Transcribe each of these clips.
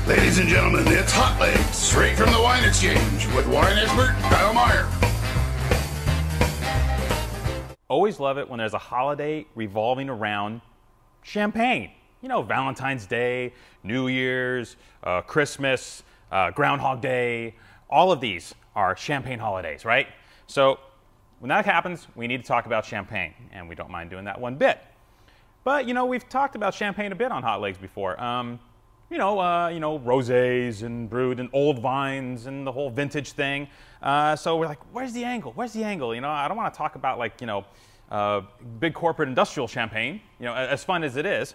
Ladies and gentlemen, it's Hot Legs, straight from the wine exchange with wine expert Kyle Meyer. Always love it when there's a holiday revolving around champagne. You know, Valentine's Day, New Year's, Christmas, Groundhog Day. All of these are champagne holidays, right? So when that happens, we need to talk about champagne, and we don't mind doing that one bit. But, you know, we've talked about champagne a bit on Hot Legs before. Rosés and brewed and old vines and the whole vintage thing. So we're like, where's the angle? Where's the angle? You know, I don't want to talk about big corporate industrial champagne, as fun as it is.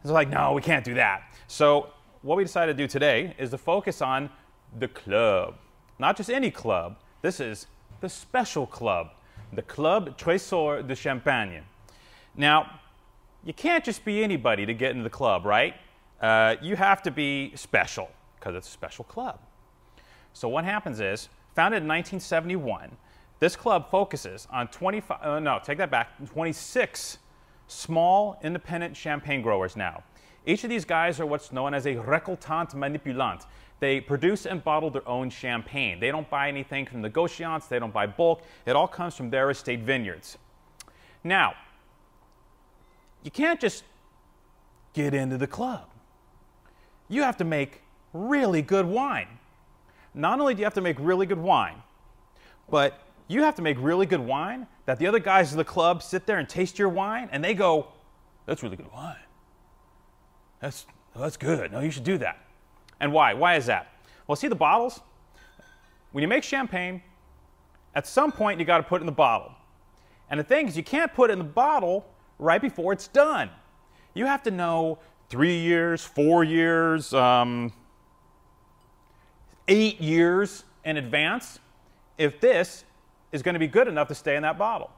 It's like, no, we can't do that. So what we decided to do today is to focus on the club. Not just any club. This is the special club, the Club Tresors de Champagne. Now, you can't just be anybody to get into the club, right? You have to be special, because it's a special club. So what happens is, founded in 1971, this club focuses on 26 small, independent champagne growers now. Each of these guys are what's known as a récoltant manipulant. They produce and bottle their own champagne. They don't buy anything from negociants. They don't buy bulk. It all comes from their estate vineyards. Now, you can't just get into the club. You have to make really good wine. Not only do you have to make really good wine, but you have to make really good wine that the other guys in the club sit there and taste your wine and they go, that's really good wine. That's good. No, you should do that. And why? Why is that? Well, see the bottles? When you make champagne, at some point you got to put it in the bottle. And the thing is, you can't put it in the bottle right before it's done. You have to know 3 years, 4 years, 8 years in advance if this is going to be good enough to stay in that bottle.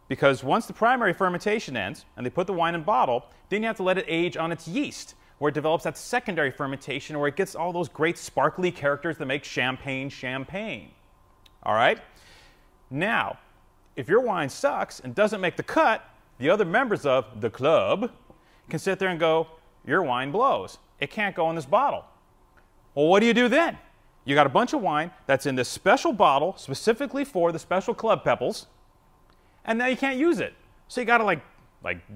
Because once the primary fermentation ends and they put the wine in bottle, then you have to let it age on its yeast, where it develops that secondary fermentation where it gets all those great sparkly characters that make champagne champagne. All right? Now, if your wine sucks and doesn't make the cut, the other members of the club can sit there and go, your wine blows. It can't go in this bottle. Well, what do you do then? You got a bunch of wine that's in this special bottle specifically for the special club pebbles, and now you can't use it. So you got to like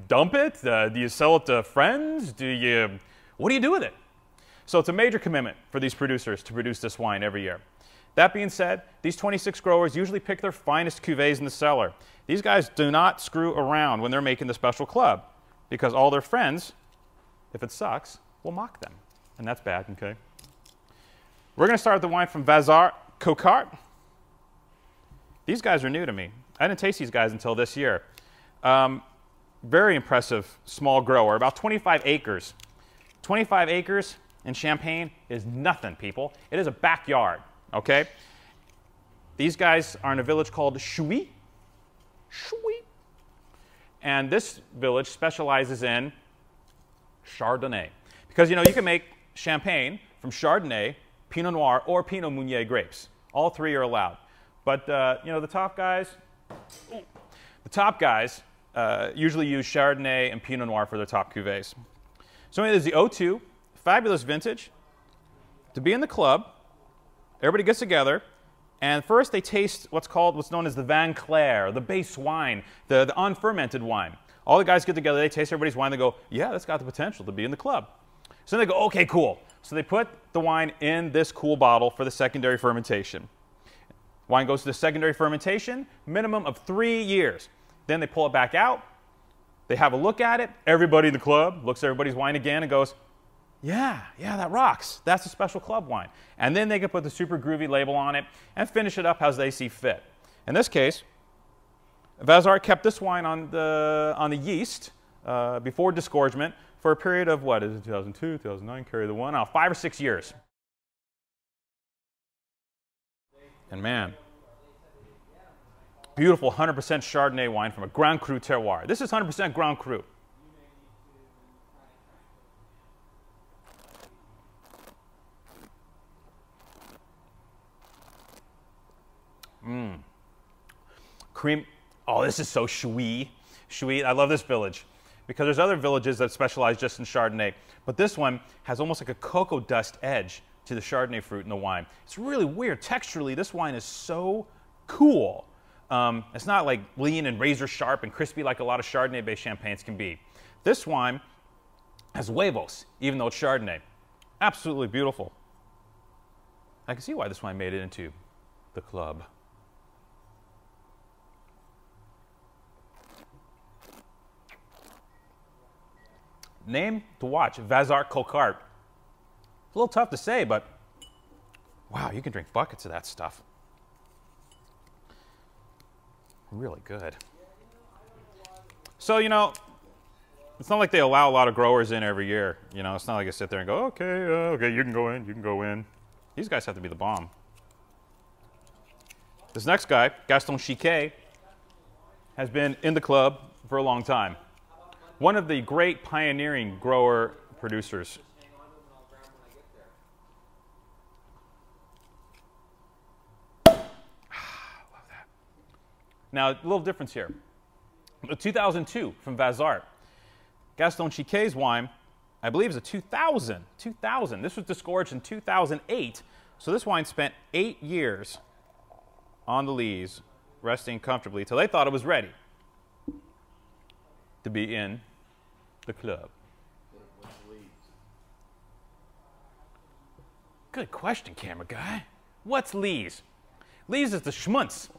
dump it? Do you sell it to friends? What do you do with it? So it's a major commitment for these producers to produce this wine every year. That being said, these 26 growers usually pick their finest cuvées in the cellar. These guys do not screw around when they're making the special club, because all their friends, if it sucks, will mock them. And that's bad, okay? We're going to start with the wine from Vauzart Cocart. These guys are new to me. I didn't taste these guys until this year. Very impressive small grower, about 25 acres. 25 acres in Champagne is nothing, people. It is a backyard, okay? These guys are in a village called Shhhh. Shhhh. And this village specializes in Chardonnay. Because, you can make champagne from Chardonnay, Pinot Noir, or Pinot Meunier grapes. All three are allowed. But, the top guys usually use Chardonnay and Pinot Noir for their top cuvées. So there's the O2, fabulous vintage. To be in the club, everybody gets together, and first they taste what's known as the Vin Clair, the base wine, the unfermented wine. All the guys get together, they taste everybody's wine, they go, yeah, that's got the potential to be in the club. So then they go, okay, cool. So they put the wine in this cool bottle for the secondary fermentation. Wine goes to the secondary fermentation, minimum of 3 years. Then they pull it back out. They have a look at it. Everybody in the club looks at everybody's wine again and goes, yeah, that rocks. That's a special club wine. And then they can put the super groovy label on it and finish it up as they see fit. In this case, Vauzart kept this wine on the yeast before disgorgement for a period of, 2002, 2009, carry the one, 5 or 6 years. And man, beautiful 100% Chardonnay wine from a Grand Cru terroir. This is 100% Grand Cru. Cream. Oh, this is so Shhhh. Shhhh. I love this village. because there's other villages that specialize just in Chardonnay. But this one has almost like a cocoa dust edge to the Chardonnay fruit in the wine. It's really weird. Texturally, this wine is so cool. It's not like lean and razor sharp and crispy like a lot of Chardonnay-based champagnes can be. This wine has huevos, even though it's Chardonnay. Absolutely beautiful. I can see why this wine made it into the club. Name to watch, Vauzart Cocart. It's a little tough to say, but wow, you can drink buckets of that stuff. Really good. So, you know, it's not like they allow a lot of growers in every year. You know, it's not like I sit there and go, okay, okay, you can go in, you can go in. These guys have to be the bomb. This next guy, Gaston Shhhh, has been in the club for a long time. One of the great pioneering grower producers. Love that. Now, a little difference here. 2002 from Vauzart. Gaston Shhh's wine, I believe, is a 2000. 2000. This was disgorged in 2008. So this wine spent 8 years on the lees, resting comfortably, till they thought it was ready to be in the club. Good question, camera guy. What's lees? Lees is the schmunz.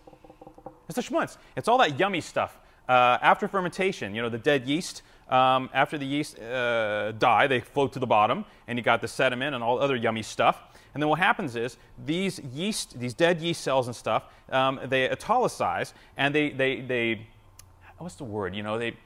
It's the schmunz. It's all that yummy stuff. After fermentation, you know, the dead yeast, after the yeast die, they float to the bottom, and you got the sediment and all the other yummy stuff. And then what happens is these yeast, these dead yeast cells and stuff, they autolysize, and they what's the word? You know, they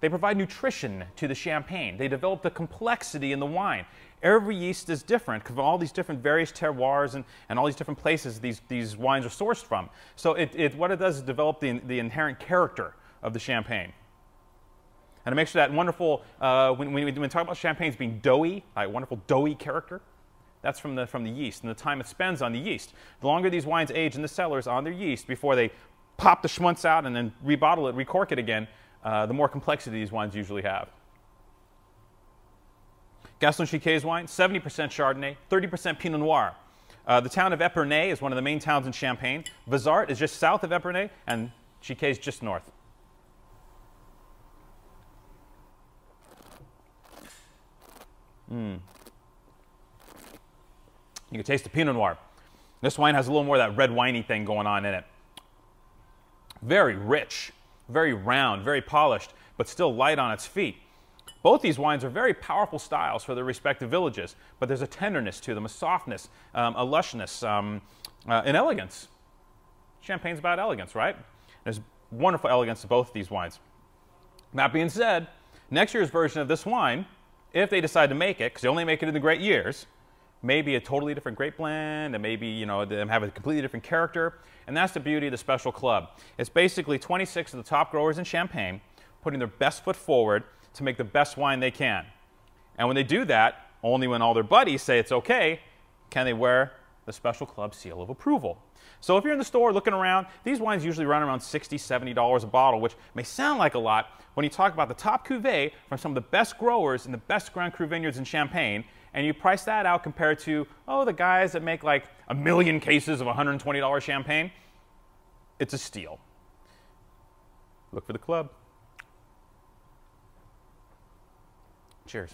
provide nutrition to the champagne. They develop the complexity in the wine. Every yeast is different because of all these different various terroirs and all these different places these wines are sourced from. So what it does is develop the inherent character of the champagne. And it makes sure that wonderful, when we talk about champagnes being doughy, like wonderful doughy character, that's from the yeast and the time it spends on the yeast. The longer these wines age in the cellars on their yeast before they pop the schmunz out and then rebottle it, recork it again, the more complexity these wines usually have. Gaston Shhh's wine, 70% Chardonnay, 30% Pinot Noir. The town of Epernay is one of the main towns in Champagne. Vauzart is just south of Epernay, and Shhh's just north. You can taste the Pinot Noir. This wine has a little more of that red winey thing going on in it. Very rich, very round, very polished, but still light on its feet. Both these wines are very powerful styles for their respective villages, but there's a tenderness to them, a softness, a lushness, an elegance. Champagne's about elegance, right? There's wonderful elegance to both of these wines. That being said, next year's version of this wine, if they decide to make it, because they only make it in the great years, maybe a totally different grape blend, and maybe, you know, them have a completely different character. And that's the beauty of the Special Club. It's basically 26 of the top growers in Champagne putting their best foot forward to make the best wine they can. And when they do that, only when all their buddies say it's okay, can they wear the Special Club seal of approval. So if you're in the store looking around, these wines usually run around $60, $70 a bottle, which may sound like a lot when you talk about the top cuvee from some of the best growers in the best Grand Cru vineyards in Champagne, and you price that out compared to, oh, the guys that make like 1 million cases of $120 champagne. It's a steal. Look for the club. Cheers.